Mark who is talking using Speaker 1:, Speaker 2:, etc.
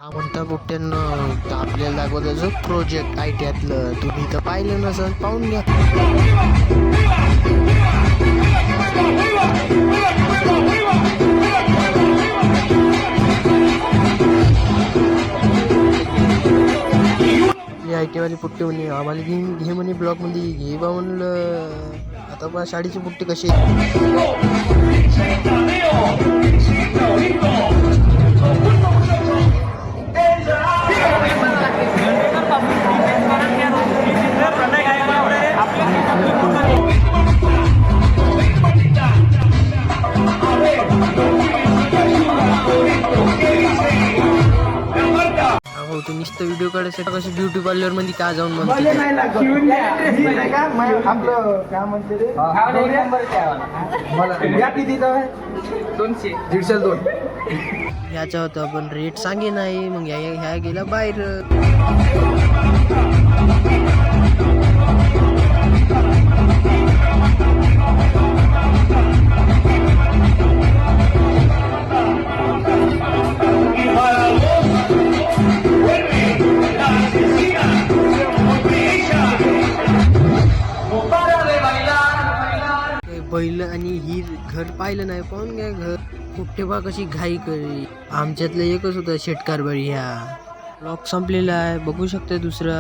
Speaker 1: हा म्हणता बुट्ट्यांना आपल्याला दाखवताचं प्रोजेक्ट ITयातलं. तुम्ही तर पाहिलं नसेल, पाहून घ्या. IT वाली पुट्टे म्हणे आम्हाला घे म्हणे ब्लॉकमध्ये घे बा. म्हणलं आता बा शाळेची पुट्टे कशी तू नुसतं व्हिडिओ काढायसाठी कशी ब्युटी पार्लर मध्ये का जाऊन म्हणते याच्या होतं पण रेट सांगे नाही. मग ह्या गेला बाहेर. बैल आणि ही घर पाहिलं नाही, पाहून घ्या घर कुठे बा कशी घाई करी. आमच्यातलं एकच होतं शेटकार बळी. ह्या ब्लॉक संपलेला आहे, बघू शकता दुसरा.